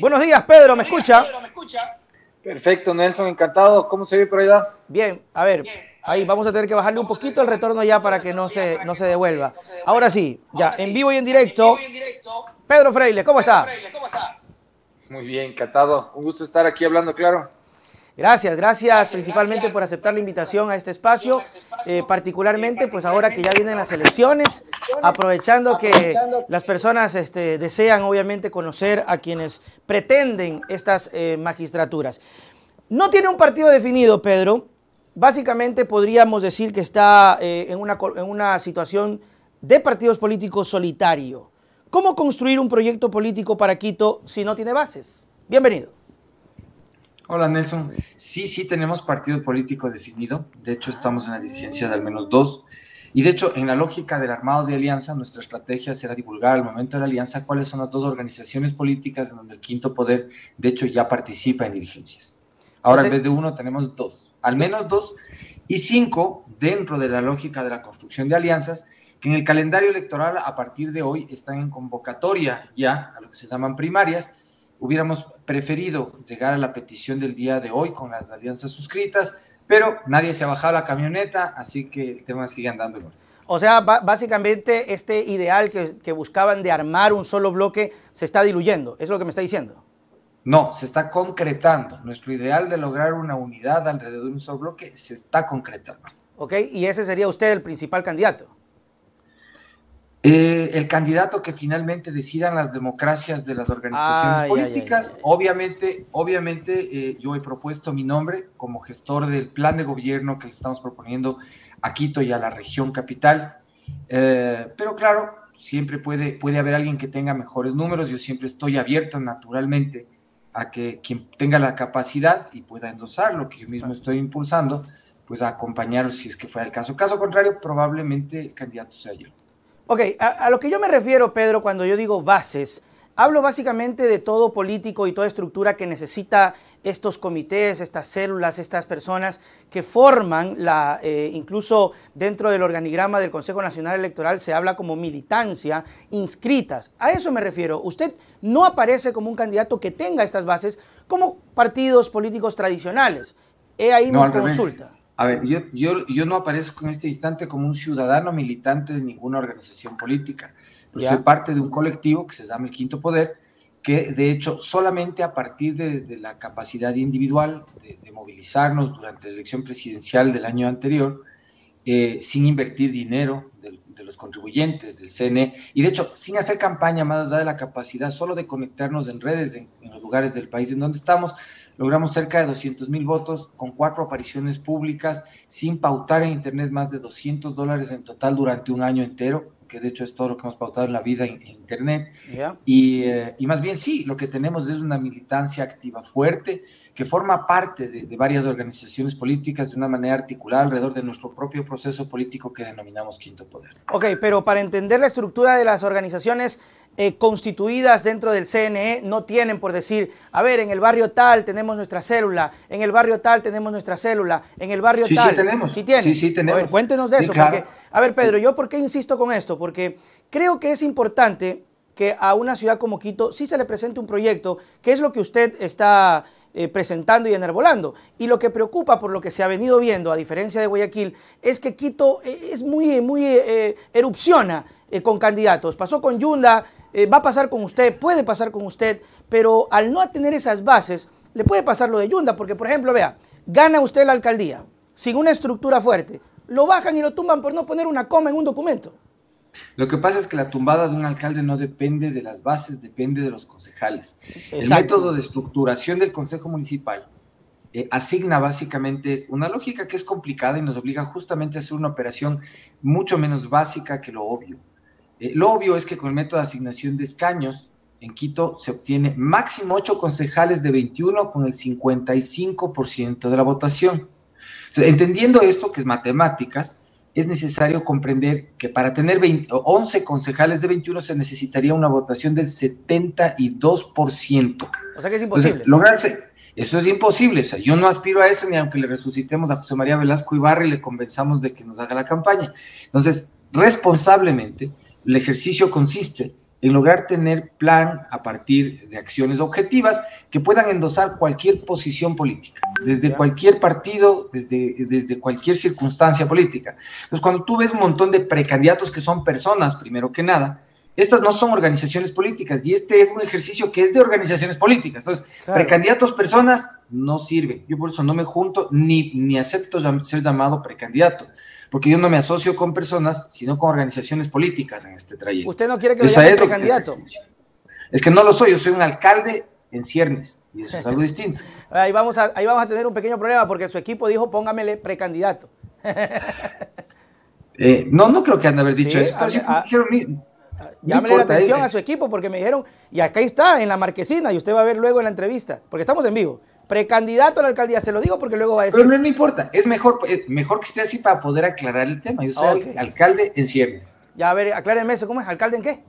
Buenos días, Pedro, ¿me escucha? Perfecto, Nelson, encantado. ¿Cómo se ve por allá? Bien, a ver, ahí vamos a tener que bajarle un poquito el retorno ya para que no se devuelva. Ahora sí, ya, en vivo y en directo, Pedro Freile, ¿cómo está? Muy bien, encantado. Un gusto estar aquí hablando, claro. Gracias principalmente por aceptar la invitación a este espacio, particularmente pues ahora que ya vienen las elecciones, aprovechando que las personas desean obviamente conocer a quienes pretenden estas magistraturas. No tiene un partido definido, Pedro. Básicamente podríamos decir que está en una situación de partidos políticos solitario. ¿Cómo construir un proyecto político para Quito si no tiene bases? Bienvenido. Hola Nelson, sí tenemos partido político definido, de hecho estamos en la dirigencia de al menos dos, y de hecho en la lógica del armado de alianza, nuestra estrategia será divulgar al momento de la alianza cuáles son las dos organizaciones políticas en donde el quinto poder de hecho ya participa en dirigencias. Ahora en vez de uno tenemos dos, al menos dos, y cinco dentro de la lógica de la construcción de alianzas, que en el calendario electoral a partir de hoy están en convocatoria ya a lo que se llaman primarias. Hubiéramos preferido llegar a la petición del día de hoy con las alianzas suscritas, pero nadie se ha bajado la camioneta, así que el tema sigue andando igual. O sea, básicamente este ideal que buscaban de armar un solo bloque se está diluyendo, ¿es lo que me está diciendo? No, se está concretando. Nuestro ideal de lograr una unidad alrededor de un solo bloque se está concretando. Ok, y ese sería usted el principal candidato. El candidato que finalmente decidan las democracias de las organizaciones políticas. Obviamente, yo he propuesto mi nombre como gestor del plan de gobierno que le estamos proponiendo a Quito y a la región capital, pero claro, siempre puede haber alguien que tenga mejores números. Yo siempre estoy abierto naturalmente a que quien tenga la capacidad y pueda endosar lo que yo mismo estoy impulsando, pues a acompañarlo si es que fuera el caso. Caso contrario, probablemente el candidato sea yo. Ok, a lo que yo me refiero, Pedro, cuando yo digo bases, hablo básicamente de todo político y toda estructura que necesita estos comités, estas células, estas personas que forman, incluso dentro del organigrama del Consejo Nacional Electoral se habla como militancia, inscritas. A eso me refiero. Usted no aparece como un candidato que tenga estas bases como partidos políticos tradicionales. Ahí mi consulta. A ver, yo no aparezco en este instante como un ciudadano militante de ninguna organización política, pero soy parte de un colectivo que se llama el Quinto Poder, que de hecho solamente a partir de la capacidad individual de movilizarnos durante la elección presidencial del año anterior, sin invertir dinero de los contribuyentes, del CNE, y de hecho sin hacer campaña más allá de la capacidad solo de conectarnos en redes en los lugares del país en donde estamos, logramos cerca de 200,000 votos con 4 apariciones públicas, sin pautar en internet más de $200 en total durante un año entero, que de hecho es todo lo que hemos pautado en la vida en internet. Y más bien sí, lo que tenemos es una militancia activa fuerte que forma parte de varias organizaciones políticas de una manera articulada alrededor de nuestro propio proceso político que denominamos Quinto Poder. Ok, pero para entender la estructura de las organizaciones constituidas dentro del CNE, no tienen por decir, a ver, en el barrio tal tenemos nuestra célula, en el barrio tal tenemos nuestra célula, en el barrio tal. Sí tenemos. ¿Sí tienen? Sí tenemos. A ver, cuéntenos de eso. Claro. Porque, a ver, Pedro, ¿yo por qué insisto con esto? Porque creo que es importante que a una ciudad como Quito sí se le presente un proyecto, que es lo que usted está presentando y enarbolando. Y lo que preocupa por lo que se ha venido viendo, a diferencia de Guayaquil, es que Quito es muy erupciona con candidatos. Pasó con Yunda, va a pasar con usted, puede pasar con usted, pero al no tener esas bases, le puede pasar lo de Yunda, porque por ejemplo, vea, gana usted la alcaldía sin una estructura fuerte, lo bajan y lo tumban por no poner una coma en un documento. Lo que pasa es que la tumbada de un alcalde no depende de las bases, depende de los concejales. Exacto. El método de estructuración del Consejo Municipal asigna básicamente una lógica que es complicada y nos obliga justamente a hacer una operación mucho menos básica que lo obvio. Lo obvio es que con el método de asignación de escaños en Quito se obtiene máximo 8 concejales de 21 con el 55% de la votación. Entonces, entendiendo esto, que es matemáticas, es necesario comprender que para tener 11 concejales de 21 se necesitaría una votación del 72%. O sea que es imposible. Entonces, lograrse, eso es imposible. O sea, yo no aspiro a eso ni aunque le resucitemos a José María Velasco Ibarra y le convenzamos de que nos haga la campaña. Entonces, responsablemente, el ejercicio consiste en lograr tener plan a partir de acciones objetivas que puedan endosar cualquier posición política, desde cualquier partido, desde cualquier circunstancia política. Entonces, cuando tú ves un montón de precandidatos que son personas, primero que nada, estas no son organizaciones políticas, y este es un ejercicio que es de organizaciones políticas. Entonces, precandidatos personas no sirven. Yo por eso no me junto ni acepto ser llamado precandidato, porque yo no me asocio con personas, sino con organizaciones políticas en este trayecto. ¿Usted no quiere que lo llame precandidato? Es que no lo soy, yo soy un alcalde en ciernes, y eso es algo distinto. Ahí vamos a tener un pequeño problema, porque su equipo dijo, póngamele precandidato. No creo que han de haber dicho eso, pero sí dijeron... Llámele la atención a su equipo, porque me dijeron, y acá está, en la marquesina, y usted va a ver luego en la entrevista, porque estamos en vivo. Precandidato a la alcaldía, se lo digo porque luego va a decir... Pero no importa, es mejor que esté así para poder aclarar el tema. Yo soy alcalde en ciernes. Ya, a ver, aclárenme eso, ¿cómo es? ¿Alcalde en qué?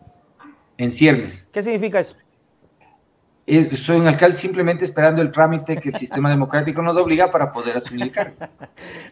En ciernes. ¿Qué significa eso? Soy un alcalde simplemente esperando el trámite que el sistema democrático nos obliga para poder asumir el cargo.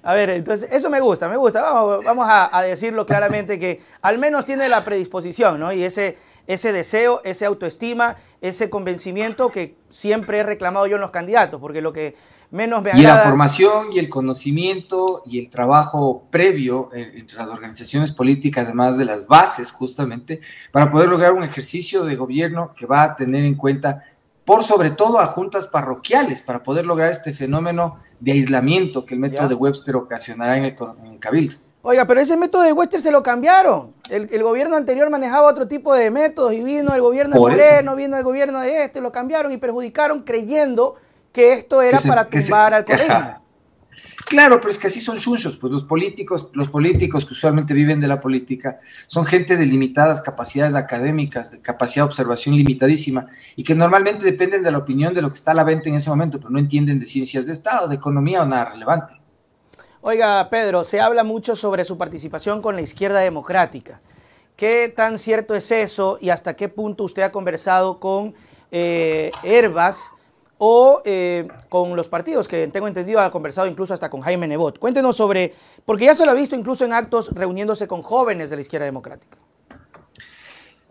A ver, entonces, eso me gusta. Vamos a decirlo claramente, que al menos tiene la predisposición, ¿no? Y ese deseo, esa autoestima, ese convencimiento que siempre he reclamado yo en los candidatos, porque lo que menos me agrada... Y la formación y el conocimiento y el trabajo previo entre las organizaciones políticas, además de las bases justamente, para poder lograr un ejercicio de gobierno que va a tener en cuenta, por sobre todo, a juntas parroquiales, para poder lograr este fenómeno de aislamiento que el método de Webster ocasionará en el Cabildo. Oiga, pero ese método de Webster se lo cambiaron. El gobierno anterior manejaba otro tipo de métodos, y vino el gobierno de Moreno, vino el gobierno de este, lo cambiaron y perjudicaron creyendo que esto era para tumbar al colegio. Claro, pero es que así son chunchos, pues los políticos que usualmente viven de la política son gente de limitadas capacidades académicas, de capacidad de observación limitadísima, y que normalmente dependen de la opinión de lo que está a la venta en ese momento, pero no entienden de ciencias de Estado, de economía o nada relevante. Oiga, Pedro, se habla mucho sobre su participación con la izquierda democrática. ¿Qué tan cierto es eso, y hasta qué punto usted ha conversado con Hervas o con los partidos, que tengo entendido ha conversado incluso hasta con Jaime Nebot? Cuéntenos sobre, porque ya se lo ha visto incluso en actos reuniéndose con jóvenes de la izquierda democrática.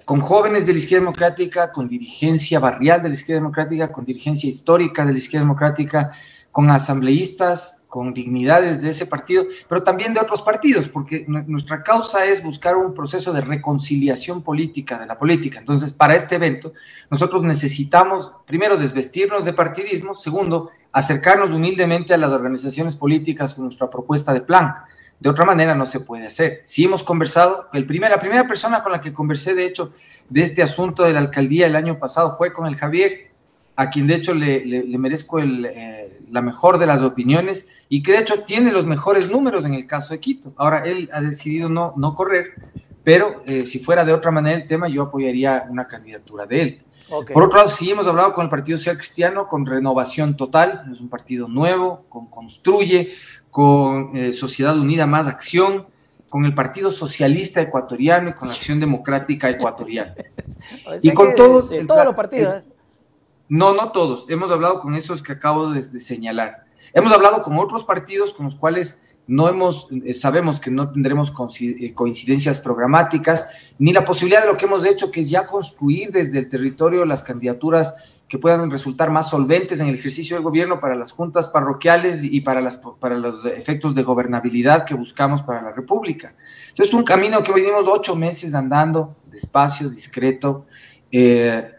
Con jóvenes de la izquierda democrática, con dirigencia barrial de la izquierda democrática, con dirigencia histórica de la izquierda democrática, con asambleístas, con dignidades de ese partido, pero también de otros partidos, porque nuestra causa es buscar un proceso de reconciliación política de la política. Entonces, para este evento, nosotros necesitamos, primero, desvestirnos de partidismo, segundo, acercarnos humildemente a las organizaciones políticas con nuestra propuesta de plan. De otra manera no se puede hacer. Sí hemos conversado, la primera persona con la que conversé, de hecho, de este asunto de la alcaldía el año pasado fue con el Javier, a quien de hecho le merezco la mejor de las opiniones, y que de hecho tiene los mejores números en el caso de Quito. Ahora, él ha decidido no correr, pero si fuera de otra manera el tema, yo apoyaría una candidatura de él. Okay. Por otro lado, sí hemos hablado con el Partido Social Cristiano, con Renovación Total, es un partido nuevo, con Construye, con Sociedad Unida Más Acción, con el Partido Socialista Ecuatoriano y con la Acción Democrática Ecuatoriana. Y con todos los partidos. No todos. Hemos hablado con esos que acabo de señalar. Hemos hablado con otros partidos con los cuales sabemos que no tendremos coincidencias programáticas, ni la posibilidad de lo que hemos hecho, que es ya construir desde el territorio las candidaturas que puedan resultar más solventes en el ejercicio del gobierno para las juntas parroquiales y para los efectos de gobernabilidad que buscamos para la República. Entonces, es un camino que venimos 8 meses andando, despacio, discreto.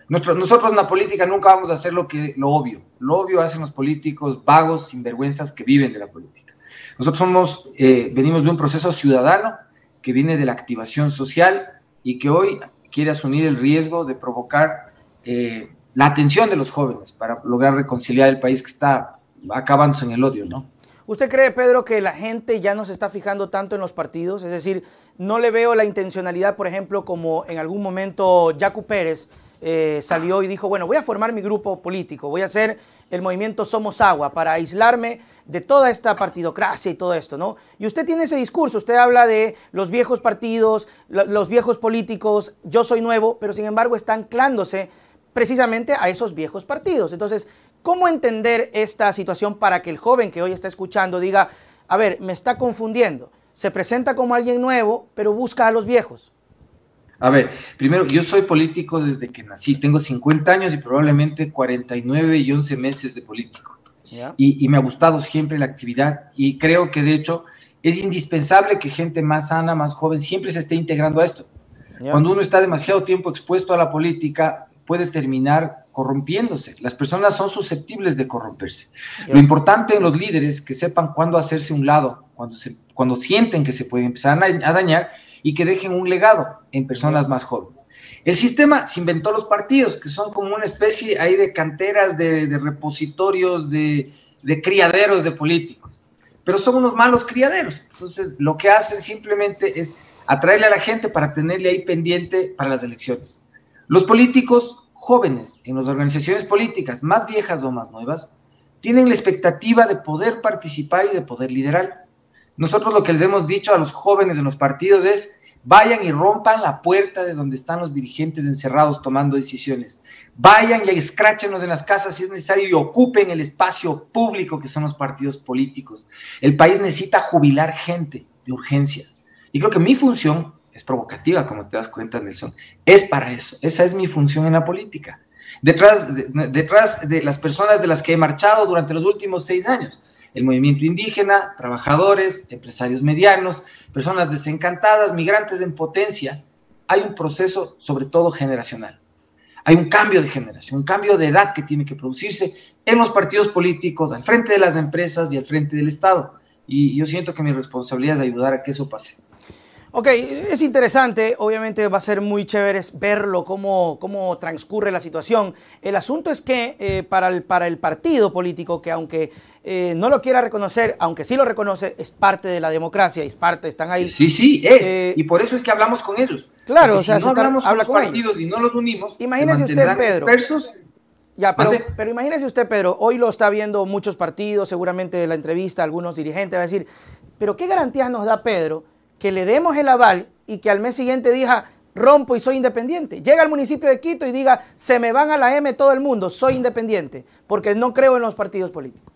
Nosotros en la política nunca vamos a hacer lo obvio. Lo obvio hacen los políticos vagos, sinvergüenzas que viven de la política. Nosotros venimos de un proceso ciudadano que viene de la activación social y que hoy quiere asumir el riesgo de provocar la atención de los jóvenes para lograr reconciliar el país que está acabándose en el odio, ¿no? ¿Usted cree, Pedro, que la gente ya no se está fijando tanto en los partidos? Es decir, no le veo la intencionalidad, por ejemplo, como en algún momento Yacu Pérez salió y dijo, bueno, voy a formar mi grupo político, voy a hacer el movimiento Somos Agua para aislarme de toda esta partidocracia y todo esto, ¿no? Y usted tiene ese discurso, usted habla de los viejos partidos, los viejos políticos, yo soy nuevo, pero sin embargo está anclándose precisamente a esos viejos partidos. Entonces, ¿cómo entender esta situación para que el joven que hoy está escuchando diga, a ver, me está confundiendo, se presenta como alguien nuevo, pero busca a los viejos? A ver, primero, yo soy político desde que nací, tengo 50 años y probablemente 49 y 11 meses de político. ¿Ya? Y me ha gustado siempre la actividad y creo que de hecho es indispensable que gente más sana, más joven, siempre se esté integrando a esto. ¿Ya? Cuando uno está demasiado tiempo expuesto a la política, puede terminar corrompiéndose. Las personas son susceptibles de corromperse. ¿Ya? Lo importante en los líderes es que sepan cuándo hacerse a un lado, cuando sienten que se pueden empezar a dañar y que dejen un legado en personas más jóvenes. El sistema se inventó los partidos, que son como una especie ahí de canteras, de repositorios, de criaderos de políticos, pero son unos malos criaderos. Entonces, lo que hacen simplemente es atraerle a la gente para tenerle ahí pendiente para las elecciones. Los políticos jóvenes en las organizaciones políticas, más viejas o más nuevas, tienen la expectativa de poder participar y de poder liderar. Nosotros lo que les hemos dicho a los jóvenes en los partidos es: vayan y rompan la puerta de donde están los dirigentes encerrados tomando decisiones. Vayan y escráchenos en las casas si es necesario y ocupen el espacio público que son los partidos políticos. El país necesita jubilar gente de urgencia. Y creo que mi función es provocativa, como te das cuenta, Nelson. Es para eso. Esa es mi función en la política. Detrás de las personas de las que he marchado durante los últimos 6 años. El movimiento indígena, trabajadores, empresarios medianos, personas desencantadas, migrantes en potencia. Hay un proceso, sobre todo generacional. Hay un cambio de generación, un cambio de edad que tiene que producirse en los partidos políticos, al frente de las empresas y al frente del Estado. Y yo siento que mi responsabilidad es ayudar a que eso pase. Ok, es interesante, obviamente va a ser muy chévere verlo, cómo transcurre la situación. El asunto es que para el partido político, que aunque no lo quiera reconocer, aunque sí lo reconoce, es parte de la democracia, están ahí. Sí, es, y por eso es que hablamos con ellos. Claro, porque o sea, si no hablamos con los partidos ellos y no los unimos, imagínese se usted, Pedro. Dispersos. Ya, pero imagínese usted, Pedro, hoy lo está viendo muchos partidos, seguramente la entrevista, algunos dirigentes va a decir, pero ¿qué garantías nos da Pedro que le demos el aval y que al mes siguiente diga, rompo y soy independiente? Llega al municipio de Quito y diga, se me van a la M todo el mundo, soy independiente, porque no creo en los partidos políticos.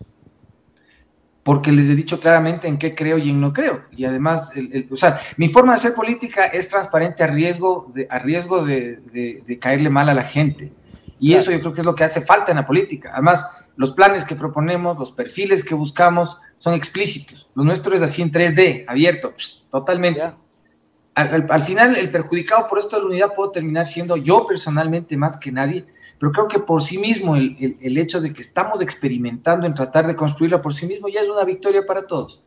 Porque les he dicho claramente en qué creo y en no creo. Y además, o sea, mi forma de hacer política es transparente a riesgo de caerle mal a la gente. Y claro, eso yo creo que es lo que hace falta en la política. Además, los planes que proponemos, los perfiles que buscamos son explícitos. Lo nuestro es así en 3D, abierto, totalmente. Yeah. Al final, el perjudicado por esto de la unidad puedo terminar siendo yo personalmente más que nadie, pero creo que por sí mismo el hecho de que estamos experimentando en tratar de construirla por sí mismo ya es una victoria para todos.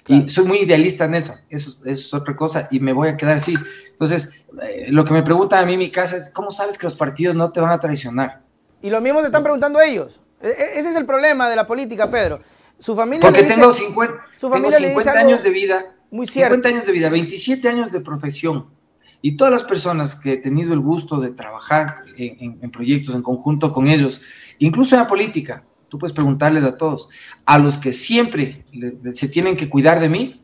Claro. Y soy muy idealista, Nelson, eso es otra cosa y me voy a quedar así. Entonces, lo que me preguntan a mí en mi casa es, ¿cómo sabes que los partidos no te van a traicionar? Y lo mismo se están preguntando ellos. Ese es el problema de la política, Pedro. Su familia Porque le dice, tengo 50 años de vida, muy cierto. 50 años de vida, 27 años de profesión. Y todas las personas que he tenido el gusto de trabajar en proyectos en conjunto con ellos, incluso en la política, tú puedes preguntarles a todos, a los que siempre se tienen que cuidar de mí,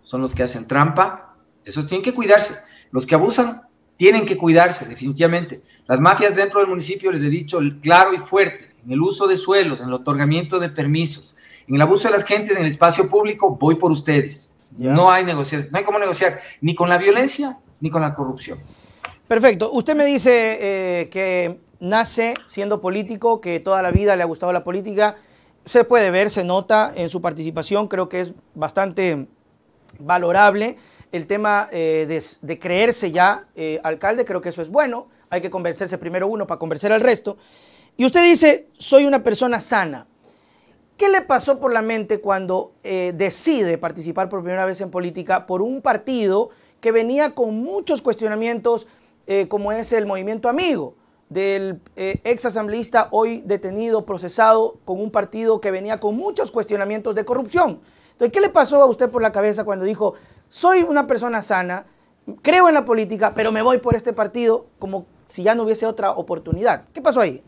son los que hacen trampa, esos tienen que cuidarse. Los que abusan tienen que cuidarse, definitivamente. Las mafias dentro del municipio, les he dicho claro y fuerte, en el uso de suelos, en el otorgamiento de permisos, en el abuso de las gentes en el espacio público, voy por ustedes. Yeah. No hay negociación, no hay cómo negociar ni con la violencia ni con la corrupción. Perfecto. Usted me dice que nace siendo político, que toda la vida le ha gustado la política. Se puede ver, se nota en su participación, creo que es bastante valorable. El tema de creerse ya alcalde, creo que eso es bueno. Hay que convencerse primero uno para convencer al resto. Y usted dice, soy una persona sana. ¿Qué le pasó por la mente cuando decide participar por primera vez en política por un partido que venía con muchos cuestionamientos, como es el Movimiento Amigo, del ex asambleísta hoy detenido, procesado, con un partido que venía con muchos cuestionamientos de corrupción? Entonces, ¿qué le pasó a usted por la cabeza cuando dijo, soy una persona sana, creo en la política, pero me voy por este partido como si ya no hubiese otra oportunidad? ¿Qué pasó ahí?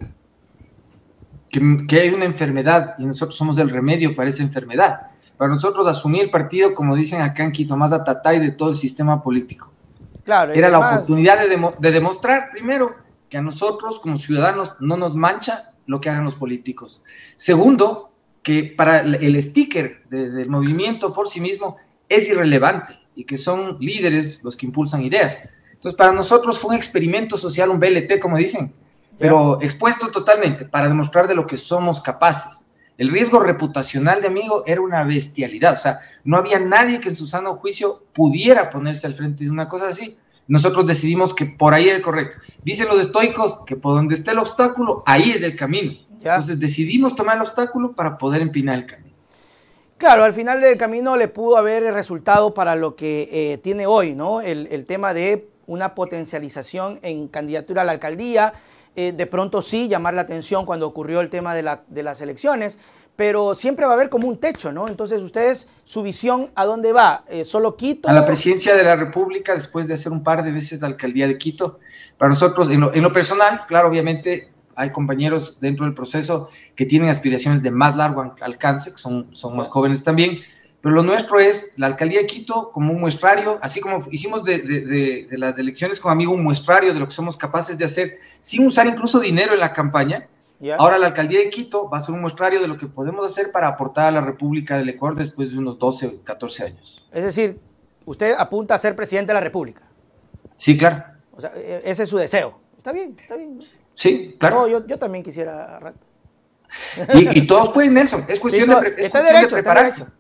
Que hay una enfermedad y nosotros somos el remedio para esa enfermedad. Para nosotros asumir el partido, como dicen acá en Quito, más atatay de todo el sistema político. Claro, era la oportunidad de demostrar, primero, que a nosotros como ciudadanos no nos mancha lo que hagan los políticos. Segundo, que para el sticker del movimiento por sí mismo es irrelevante y que son líderes los que impulsan ideas. Entonces, para nosotros fue un experimento social, un BLT, como dicen, pero expuesto totalmente para demostrar de lo que somos capaces. El riesgo reputacional de Amigo era una bestialidad, o sea, no había nadie que en su sano juicio pudiera ponerse al frente de una cosa así. Nosotros decidimos que por ahí era el correcto. Dicen los estoicos que por donde esté el obstáculo, ahí es el camino. Entonces decidimos tomar el obstáculo para poder empinar el camino. Claro, al final del camino le pudo haber resultado para lo que tiene hoy, ¿no? El tema de una potencialización en candidatura a la alcaldía, de pronto sí llamar la atención cuando ocurrió el tema de las elecciones, pero siempre va a haber como un techo, ¿no? Entonces ustedes, su visión, ¿a dónde va? ¿Solo Quito? A la presidencia de la República, después de hacer un par de veces la alcaldía de Quito. Para nosotros, en lo personal, claro, obviamente hay compañeros dentro del proceso que tienen aspiraciones de más largo alcance, que son más jóvenes también, pero lo nuestro es la alcaldía de Quito como un muestrario, así como hicimos de las elecciones con Amigo un muestrario de lo que somos capaces de hacer, sin usar incluso dinero en la campaña. Ahora la alcaldía de Quito va a ser un muestrario de lo que podemos hacer para aportar a la República del Ecuador después de unos 12 o 14 años. Es decir, usted apunta a ser presidente de la República. Sí, claro. O sea, ese es su deseo. Está bien, está bien. Sí, claro. No, yo también quisiera a rato. Y todos pueden, Nelson. Es cuestión, sí, no, de prepararse. Derecho.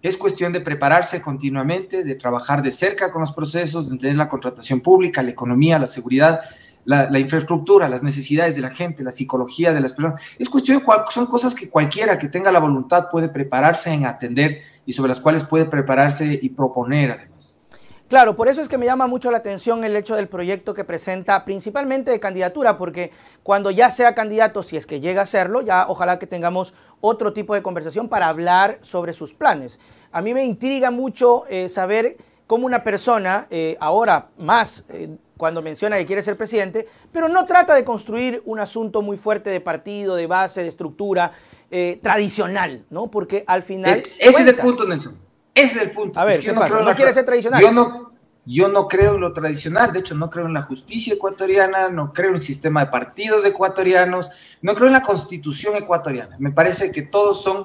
Es cuestión de prepararse continuamente, de trabajar de cerca con los procesos, de entender la contratación pública, la economía, la seguridad, la infraestructura, las necesidades de la gente, la psicología de las personas. Es cuestión, son cosas que cualquiera que tenga la voluntad puede prepararse en atender y sobre las cuales puede prepararse y proponer además. Claro, por eso es que me llama mucho la atención el hecho del proyecto que presenta, principalmente de candidatura, porque cuando ya sea candidato, si es que llega a serlo, ya ojalá que tengamos otro tipo de conversación para hablar sobre sus planes. A mí me intriga mucho saber cómo una persona, ahora más cuando menciona que quiere ser presidente, pero no trata de construir un asunto muy fuerte de partido, de base, de estructura tradicional, ¿no? Porque al final... Ese es el punto, Nelson. Ese es el punto. A ver, ¿qué pasa? ¿No quiere ser tradicional? Yo no creo en lo tradicional, de hecho no creo en la justicia ecuatoriana, no creo en el sistema de partidos ecuatorianos, no creo en la constitución ecuatoriana. Me parece que todos son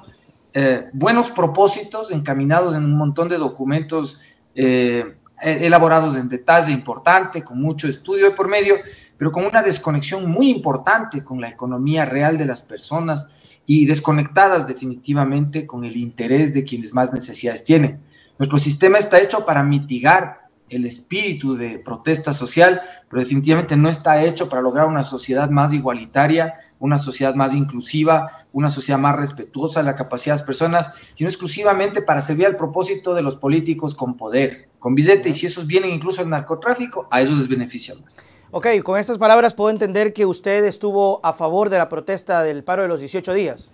buenos propósitos encaminados en un montón de documentos elaborados en detalle importante, con mucho estudio de por medio, pero con una desconexión muy importante con la economía real de las personas y desconectadas definitivamente con el interés de quienes más necesidades tienen. Nuestro sistema está hecho para mitigar el espíritu de protesta social, pero definitivamente no está hecho para lograr una sociedad más igualitaria, una sociedad más inclusiva, una sociedad más respetuosa de la capacidad de las personas, sino exclusivamente para servir al propósito de los políticos con poder, con billete, y si esos vienen incluso al narcotráfico, a ellos les beneficia más. Ok, con estas palabras puedo entender que usted estuvo a favor de la protesta del paro de los 18 días.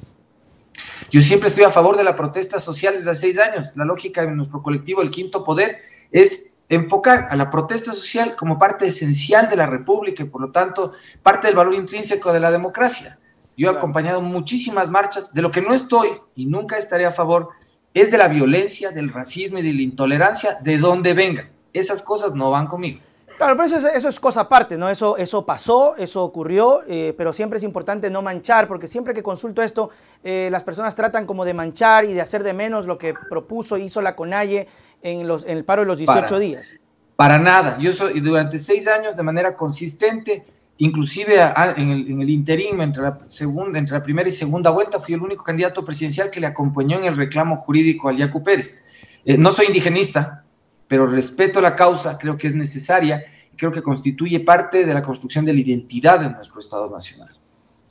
Yo siempre estoy a favor de la protesta social desde hace 6 años. La lógica de nuestro colectivo, el Quinto Poder, es enfocar a la protesta social como parte esencial de la República y, por lo tanto, parte del valor intrínseco de la democracia. Yo he acompañado muchísimas marchas. De lo que no estoy y nunca estaré a favor es de la violencia, del racismo y de la intolerancia, de donde vengan. Esas cosas no van conmigo. Claro, pero eso es cosa aparte, ¿no? Eso pasó, eso ocurrió, pero siempre es importante no manchar, porque siempre que consulto esto, las personas tratan como de manchar y de hacer de menos lo que propuso e hizo la CONAIE en el paro de los 18 días. Para nada. Yo durante 6 años, de manera consistente, inclusive en el interín, entre la primera y segunda vuelta, fui el único candidato presidencial que le acompañó en el reclamo jurídico al Yacu Pérez. No soy indigenista, pero respeto la causa, creo que es necesaria y creo que constituye parte de la construcción de la identidad de nuestro Estado Nacional.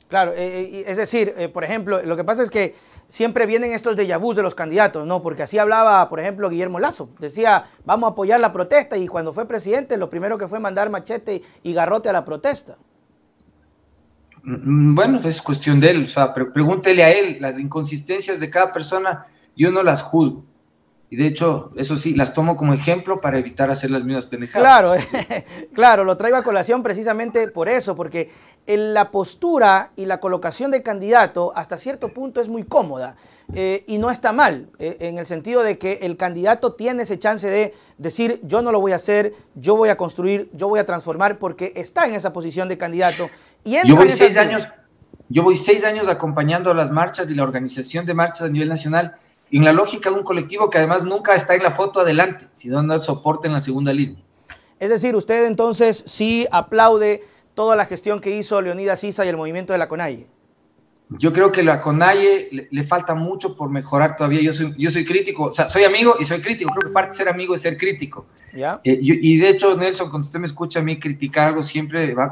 Claro, es decir, por ejemplo, lo que pasa es que siempre vienen estos déjà vus de los candidatos, ¿no? Porque así hablaba, por ejemplo, Guillermo Lasso. Decía, vamos a apoyar la protesta, y cuando fue presidente, lo primero que fue mandar machete y garrote a la protesta. Bueno, es cuestión de él, o sea, pero pregúntele a él, las inconsistencias de cada persona, yo no las juzgo. Y de hecho, eso sí, las tomo como ejemplo para evitar hacer las mismas pendejadas. Claro, claro, lo traigo a colación precisamente por eso, porque la postura y la colocación de candidato hasta cierto punto es muy cómoda y no está mal, en el sentido de que el candidato tiene ese chance de decir, yo no lo voy a hacer, yo voy a construir, yo voy a transformar, porque está en esa posición de candidato. Y yo voy 6 años acompañando las marchas y la organización de marchas a nivel nacional, en la lógica de un colectivo que además nunca está en la foto adelante, sino anda el soporte en la segunda línea. Es decir, usted entonces sí aplaude toda la gestión que hizo Leonidas Issa y el movimiento de la CONAIE. Yo creo que la CONAIE le falta mucho por mejorar todavía. Yo soy crítico, o sea, soy amigo y soy crítico. Creo que parte de ser amigo es ser crítico. ¿Ya? Y de hecho, Nelson, cuando usted me escucha a mí criticar algo, siempre va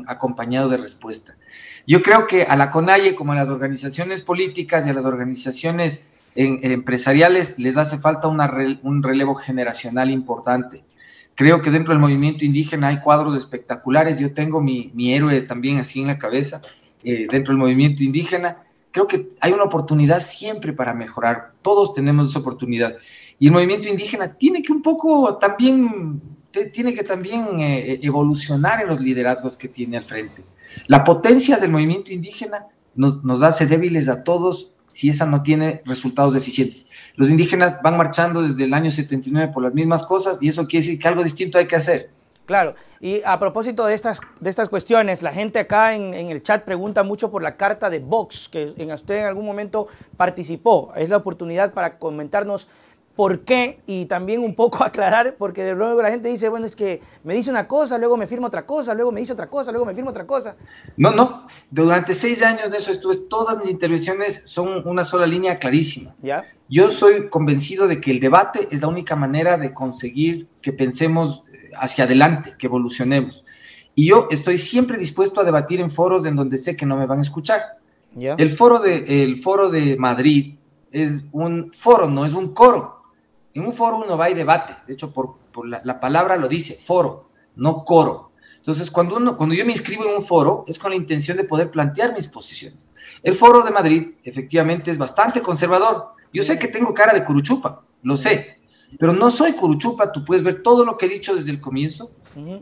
acompañado de respuesta. Yo creo que a la CONAIE, como a las organizaciones políticas y a las organizaciones empresariales, les hace falta un relevo generacional importante. Creo que dentro del movimiento indígena hay cuadros espectaculares. Yo tengo mi héroe también así en la cabeza, dentro del movimiento indígena. Creo que hay una oportunidad siempre para mejorar. Todos tenemos esa oportunidad. Y el movimiento indígena tiene que también evolucionar en los liderazgos que tiene al frente. La potencia del movimiento indígena nos hace débiles a todos si esa no tiene resultados eficientes. Los indígenas van marchando desde el año 79 por las mismas cosas y eso quiere decir que algo distinto hay que hacer. Claro, y a propósito de estas cuestiones, la gente acá en el chat pregunta mucho por la carta de Vox, que usted en algún momento participó. Es la oportunidad para comentarnos por qué y también un poco aclarar, porque de luego la gente dice, bueno, es que me dice una cosa, luego me firma otra cosa, luego me dice otra cosa, luego me firma otra cosa. No, durante 6 años de eso estuve, todas mis intervenciones son una sola línea clarísima. ¿Ya? Yo soy convencido de que el debate es la única manera de conseguir que pensemos hacia adelante, que evolucionemos. Y yo estoy siempre dispuesto a debatir en foros en donde sé que no me van a escuchar. ¿Ya? El foro de Madrid es un foro, no es un coro. En un foro uno va y debate, de hecho por la palabra lo dice, foro, no coro. Entonces cuando yo me inscribo en un foro es con la intención de poder plantear mis posiciones. El foro de Madrid efectivamente es bastante conservador. Yo sé que tengo cara de curuchupa, lo sé, pero no soy curuchupa. Tú puedes ver todo lo que he dicho desde el comienzo.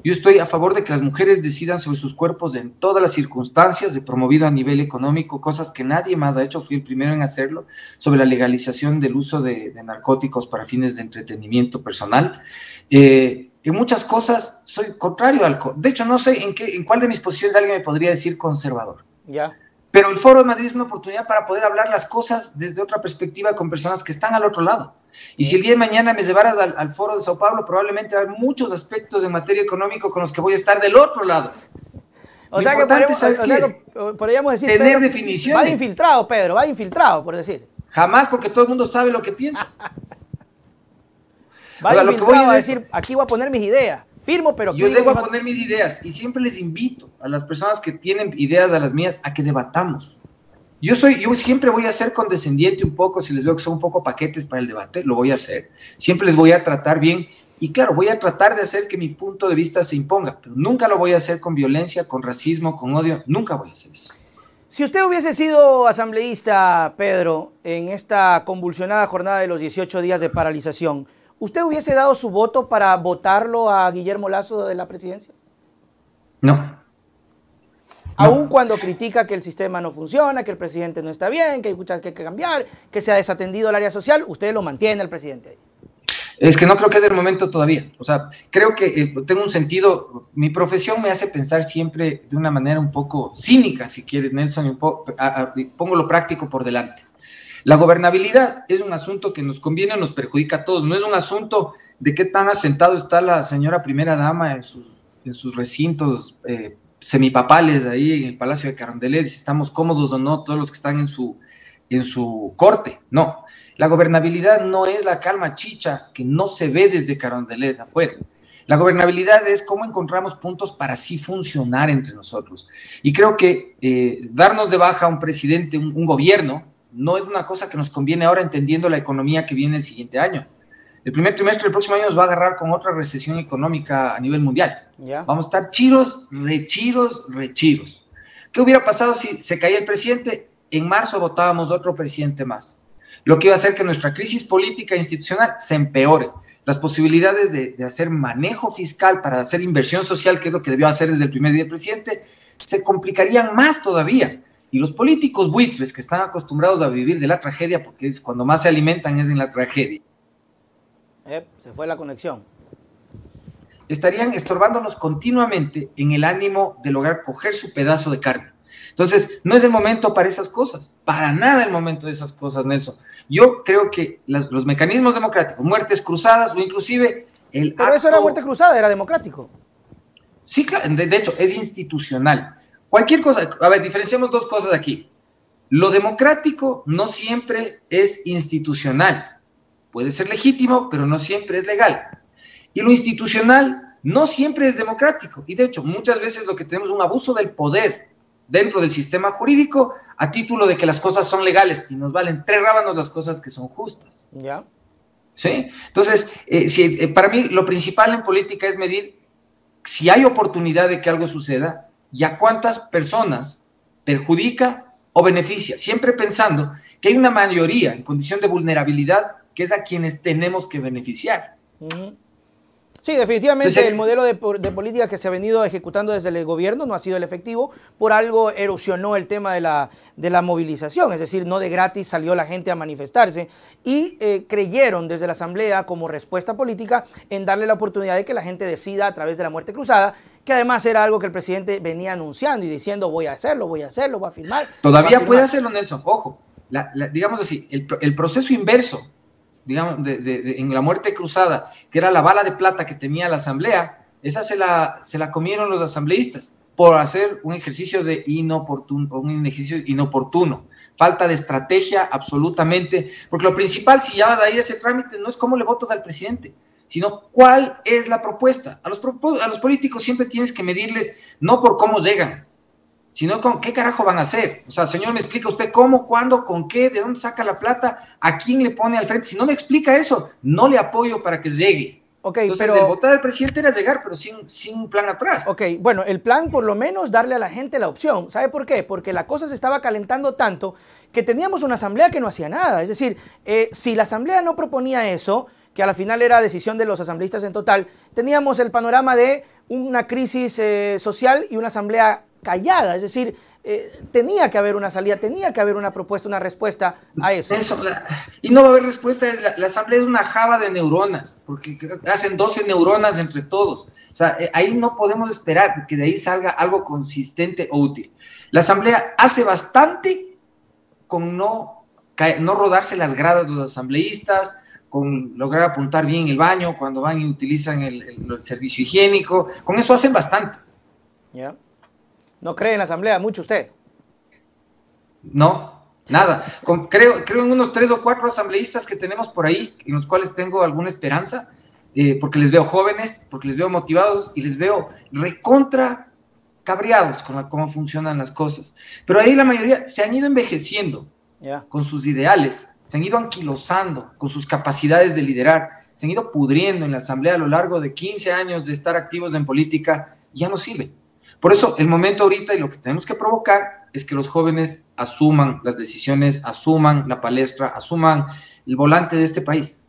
Yo estoy a favor de que las mujeres decidan sobre sus cuerpos en todas las circunstancias, he promovido a nivel económico cosas que nadie más ha hecho, fui el primero en hacerlo, sobre la legalización del uso de narcóticos para fines de entretenimiento personal. En muchas cosas soy contrario de hecho no sé en cuál de mis posiciones alguien me podría decir conservador. Ya. Pero el Foro de Madrid es una oportunidad para poder hablar las cosas desde otra perspectiva con personas que están al otro lado. Y si el día de mañana me llevaras al Foro de Sao Paulo, probablemente hay muchos aspectos en materia económica con los que voy a estar del otro lado. O sea que podríamos decir, tener Pedro, definiciones. va infiltrado, Pedro, va infiltrado, por decir. Jamás, porque todo el mundo sabe lo que pienso. Va infiltrado a decir, aquí voy a poner mis ideas. Firmo, pero yo debo poner mis ideas y siempre les invito a las personas que tienen ideas a las mías a que debatamos. Yo siempre voy a ser condescendiente un poco, si les veo que son un poco paquetes para el debate, lo voy a hacer. Siempre les voy a tratar bien y claro, voy a tratar de hacer que mi punto de vista se imponga, pero nunca lo voy a hacer con violencia, con racismo, con odio, nunca voy a hacer eso. Si usted hubiese sido asambleísta, Pedro, en esta convulsionada jornada de los 18 días de paralización, ¿usted hubiese dado su voto para votarlo a Guillermo Lasso de la presidencia? No. Aún cuando critica que el sistema no funciona, que el presidente no está bien, que hay muchas que cambiar, que se ha desatendido el área social, usted lo mantiene al presidente ahí. Es que no creo que es el momento todavía. O sea, creo que tengo un sentido, mi profesión me hace pensar siempre de una manera un poco cínica, si quieres, Nelson, pongo lo práctico por delante. La gobernabilidad es un asunto que nos conviene o nos perjudica a todos, no es un asunto de qué tan asentado está la señora primera dama en sus recintos semipapales ahí en el Palacio de Carondelet, si estamos cómodos o no, todos los que están en su corte. No, la gobernabilidad no es la calma chicha que no se ve desde Carondelet afuera. La gobernabilidad es cómo encontramos puntos para así funcionar entre nosotros. Y creo que darnos de baja a un presidente, un gobierno, no es una cosa que nos conviene ahora entendiendo la economía que viene el siguiente año. El primer trimestre del próximo año nos va a agarrar con otra recesión económica a nivel mundial. ¿Ya? Vamos a estar chiros. ¿Qué hubiera pasado si se caía el presidente? En marzo votábamos otro presidente más. Lo que iba a hacer que nuestra crisis política e institucional se empeore. Las posibilidades de hacer manejo fiscal para hacer inversión social, que es lo que debió hacer desde el primer día el presidente, se complicarían más todavía. Y los políticos buitres que están acostumbrados a vivir de la tragedia, porque es cuando más se alimentan es en la tragedia. Se fue la conexión. Estarían estorbándonos continuamente en el ánimo de lograr coger su pedazo de carne. Entonces, no es el momento para esas cosas, para nada el momento de esas cosas, Nelson. Yo creo que los mecanismos democráticos, muertes cruzadas o inclusive Pero eso era muerte cruzada, era democrático. Sí, claro, de hecho, es institucional. Cualquier cosa, a ver, diferenciamos dos cosas aquí. Lo democrático no siempre es institucional. Puede ser legítimo, pero no siempre es legal. Y lo institucional no siempre es democrático. Y de hecho, muchas veces lo que tenemos es un abuso del poder dentro del sistema jurídico a título de que las cosas son legales y nos valen 3 rábanos las cosas que son justas. ¿Ya? ¿Sí? Entonces, para mí lo principal en política es medir si hay oportunidad de que algo suceda y a cuántas personas perjudica o beneficia, siempre pensando que hay una mayoría en condición de vulnerabilidad que es a quienes tenemos que beneficiar. Sí, definitivamente. Entonces, el modelo de política que se ha venido ejecutando desde el gobierno no ha sido el efectivo, por algo erosionó el tema de la movilización, es decir, no de gratis salió la gente a manifestarse y creyeron desde la Asamblea como respuesta política en darle la oportunidad de que la gente decida a través de la muerte cruzada, que además era algo que el presidente venía anunciando y diciendo voy a hacerlo, voy a firmar. Todavía puede hacerlo, Nelson, ojo, digamos así, el proceso inverso, digamos, en la muerte cruzada, que era la bala de plata que tenía la Asamblea, esa se la comieron los asambleístas por hacer un ejercicio inoportuno, falta de estrategia absolutamente, porque lo principal, si ya vas a ir a ese trámite, no es cómo le votas al presidente, sino cuál es la propuesta. A los políticos siempre tienes que medirles no por cómo llegan, sino con qué carajo van a hacer. O sea, señor, me explica usted cómo, cuándo, con qué, de dónde saca la plata, a quién le pone al frente. Si no me explica eso, no le apoyo para que llegue. Okay, entonces, pero, el votar al presidente era llegar, pero sin un plan atrás. Ok, bueno, el plan por lo menos darle a la gente la opción. ¿Sabe por qué? Porque la cosa se estaba calentando tanto que teníamos una asamblea que no hacía nada. Es decir, si la asamblea no proponía eso, que a la final era decisión de los asambleístas en total, teníamos el panorama de una crisis social y una asamblea callada, es decir, tenía que haber una salida, tenía que haber una propuesta, una respuesta a eso. Y no va a haber respuesta, la asamblea es una java de neuronas, porque hacen 12 neuronas entre todos, o sea, ahí no podemos esperar que de ahí salga algo consistente o útil. La asamblea hace bastante con no rodarse las gradas de los asambleístas, con lograr apuntar bien el baño cuando van y utilizan el servicio higiénico, con eso hacen bastante. ¿Ya? ¿No cree en la asamblea mucho usted? No, nada. Creo en unos 3 o 4 asambleístas que tenemos por ahí, en los cuales tengo alguna esperanza, porque les veo jóvenes, porque les veo motivados y les veo recontra cabreados con cómo funcionan las cosas. Pero ahí la mayoría se han ido envejeciendo con sus ideales, se han ido anquilosando con sus capacidades de liderar, se han ido pudriendo en la asamblea a lo largo de 15 años de estar activos en política, y ya no sirve. Por eso el momento ahorita y lo que tenemos que provocar es que los jóvenes asuman las decisiones, asuman la palestra, asuman el volante de este país.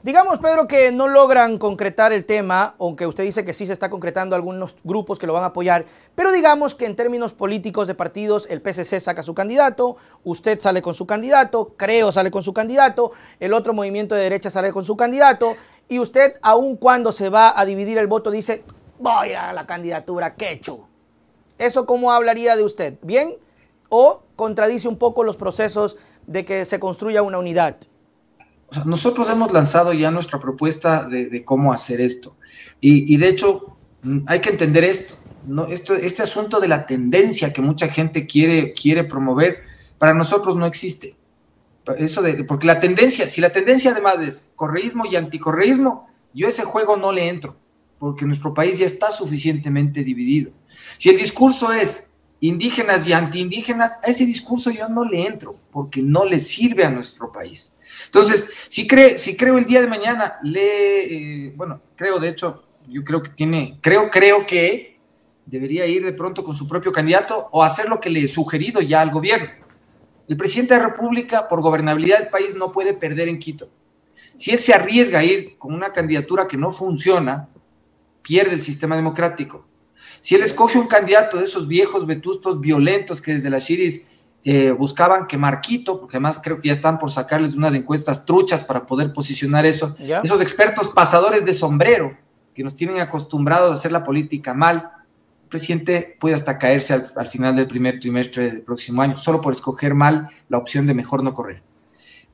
Digamos, Pedro, que no logran concretar el tema, aunque usted dice que sí se está concretando algunos grupos que lo van a apoyar, pero digamos que en términos políticos de partidos, el PSC saca su candidato, usted sale con su candidato, Creo sale con su candidato, el otro movimiento de derecha sale con su candidato, y usted, aun cuando se va a dividir el voto, dice, voy a la candidatura Quechu. ¿Eso cómo hablaría de usted? ¿Bien? ¿O contradice un poco los procesos de que se construya una unidad? O sea, nosotros hemos lanzado ya nuestra propuesta de cómo hacer esto. Y de hecho, hay que entender esto, ¿no? Este asunto de la tendencia que mucha gente quiere promover, para nosotros no existe. Porque la tendencia, si la tendencia además es correísmo y anticorreísmo, yo a ese juego no le entro, porque nuestro país ya está suficientemente dividido. Si el discurso es indígenas y antiindígenas, a ese discurso yo no le entro, porque no le sirve a nuestro país. Entonces, si creo el día de mañana, creo de hecho, yo creo que debería ir de pronto con su propio candidato o hacer lo que le he sugerido ya al gobierno. El presidente de la República, por gobernabilidad del país, no puede perder en Quito. Si él se arriesga a ir con una candidatura que no funciona, pierde el sistema democrático. Si él escoge un candidato de esos viejos vetustos violentos que desde las Chiris buscaban quemar Quito, porque además creo que ya están por sacarles unas encuestas truchas para poder posicionar eso, esos expertos pasadores de sombrero que nos tienen acostumbrados a hacer la política mal, el presidente puede hasta caerse al final del primer trimestre del próximo año, solo por escoger mal la opción de mejor no correr.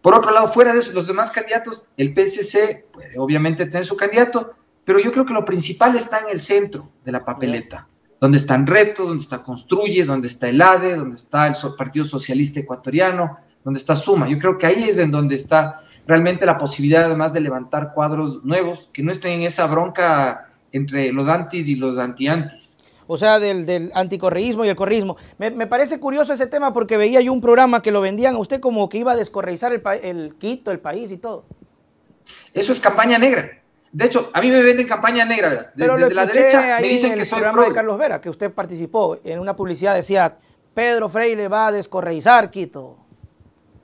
Por otro lado, fuera de eso, los demás candidatos, el PSC puede obviamente tener su candidato, pero yo creo que lo principal está en el centro de la papeleta, donde está Reto, donde está Construye, donde está el ADE, donde está el Partido Socialista Ecuatoriano, donde está Suma. Yo creo que ahí es en donde está realmente la posibilidad, además de levantar cuadros nuevos, que no estén en esa bronca entre los antis y los anti-antis. O sea, del anticorreísmo y el correísmo. Me parece curioso ese tema porque veía yo un programa que lo vendían a usted como que iba a descorreizar el Quito, el país y todo. Eso es campaña negra. De hecho, a mí me venden campaña negra, ¿verdad? Pero desde la derecha me dicen en que el soy programa de Carlos Vera, que usted participó, en una publicidad decía, Pedro Freire va a descorreizar Quito.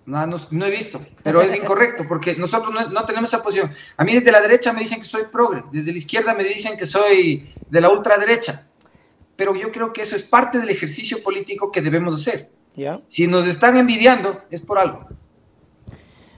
No he visto, pero es incorrecto, porque nosotros no tenemos esa posición. A mí desde la derecha me dicen que soy progre, desde la izquierda me dicen que soy de la ultraderecha, pero yo creo que eso es parte del ejercicio político que debemos hacer. ¿Ya? Si nos están envidiando, es por algo.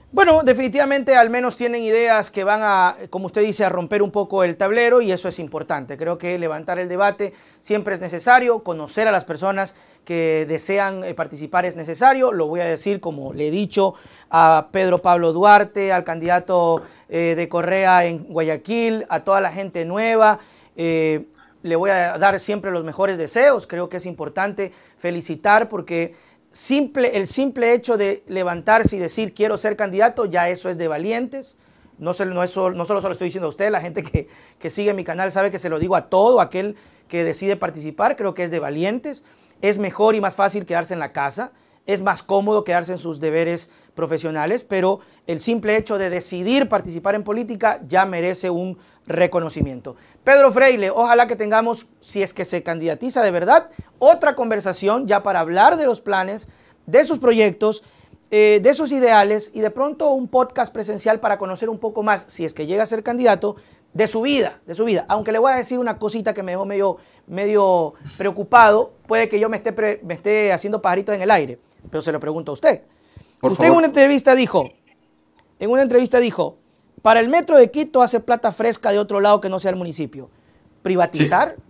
Bueno, definitivamente al menos tienen ideas que van a, como usted dice, a romper un poco el tablero y eso es importante. Creo que levantar el debate siempre es necesario, conocer a las personas que desean participar es necesario. Lo voy a decir como le he dicho a Pedro Pablo Duarte, al candidato de Correa en Guayaquil, a toda la gente nueva. Le voy a dar siempre los mejores deseos. Creo que es importante felicitar porque el simple hecho de levantarse y decir quiero ser candidato, ya eso es de valientes. No solo se lo estoy diciendo a usted, la gente que sigue mi canal sabe que se lo digo a todo aquel que decide participar. Creo que es de valientes. Es mejor y más fácil quedarse en la casa. Es más cómodo quedarse en sus deberes profesionales, pero el simple hecho de decidir participar en política ya merece un reconocimiento. Pedro Freire, ojalá que tengamos, si es que se candidatiza de verdad, otra conversación ya para hablar de los planes, de sus proyectos, de sus ideales y de pronto un podcast presencial para conocer un poco más, si es que llega a ser candidato, de su vida. Aunque le voy a decir una cosita que me dejó medio preocupado, puede que yo me esté haciendo pajaritos en el aire, pero se lo pregunto a usted. Usted en una entrevista dijo, para el metro de Quito hace plata fresca de otro lado que no sea el municipio. ¿Privatizar? Sí.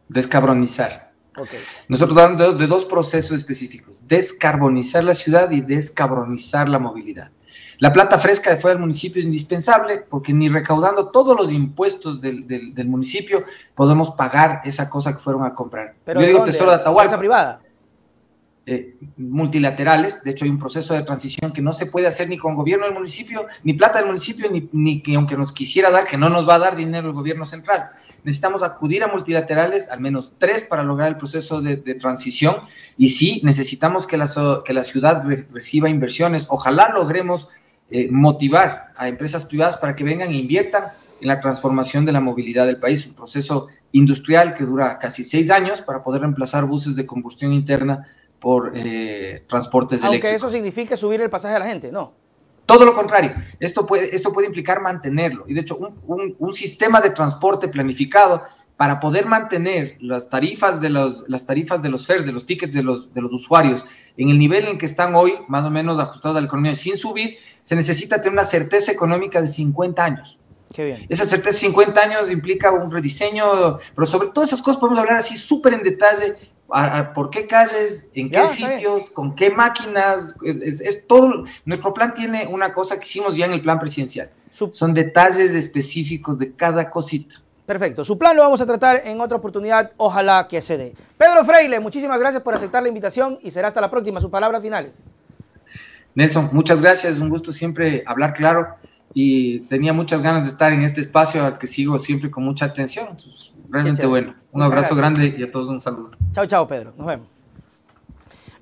Descarbonizar. Okay. Nosotros hablamos de dos procesos específicos, descarbonizar la ciudad y descarbonizar la movilidad. La plata fresca de fuera del municipio es indispensable porque ni recaudando todos los impuestos del municipio podemos pagar esa cosa que fueron a comprar. ¿Pero yo de digo dónde? Tesoro de Atahualpa. ¿Empresa privada? Multilaterales, de hecho hay un proceso de transición que no se puede hacer ni con gobierno del municipio, ni plata del municipio, ni que aunque nos quisiera dar, que no nos va a dar dinero el gobierno central. Necesitamos acudir a multilaterales, al menos 3 para lograr el proceso de transición, y sí, necesitamos que la ciudad reciba inversiones. Ojalá logremos motivar a empresas privadas para que vengan e inviertan en la transformación de la movilidad del país, un proceso industrial que dura casi 6 años para poder reemplazar buses de combustión interna por transportes eléctricos. Aunque eso signifique subir el pasaje a la gente, ¿no? Todo lo contrario, esto puede implicar mantenerlo, y de hecho un sistema de transporte planificado para poder mantener las tarifas de los fares, de los tickets de los usuarios en el nivel en que están hoy, más o menos ajustados a la economía, sin subir, se necesita tener una certeza económica de 50 años. Qué bien. Esa certeza de 50 años implica un rediseño, pero sobre todas esas cosas podemos hablar así súper en detalle. ¿Por qué calles? ¿En qué sitios? ¿Con qué máquinas? Es todo. Nuestro plan tiene una cosa que hicimos ya en el plan presidencial. Son detalles específicos de cada cosita. Perfecto. Su plan lo vamos a tratar en otra oportunidad. Ojalá que se dé. Pedro Freire, muchísimas gracias por aceptar la invitación y será hasta la próxima. Sus palabras finales. Nelson, muchas gracias. Un gusto siempre hablar claro y tenía muchas ganas de estar en este espacio al que sigo siempre con mucha atención. Entonces, realmente bueno. Un abrazo grande y a todos un saludo. Chao, chao, Pedro. Nos vemos.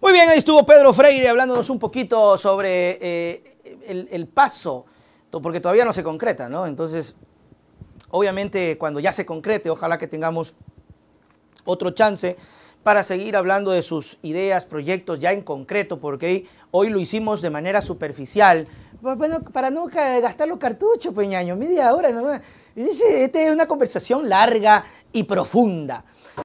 Muy bien, ahí estuvo Pedro Freire hablándonos un poquito sobre el paso, porque todavía no se concreta, ¿no? Entonces, obviamente, cuando ya se concrete, ojalá que tengamos otro chance para seguir hablando de sus ideas, proyectos ya en concreto, porque hoy lo hicimos de manera superficial, bueno, para no gastar los cartuchos, pues, ñaño, media hora nomás. Y dice, esta es una conversación larga y profunda.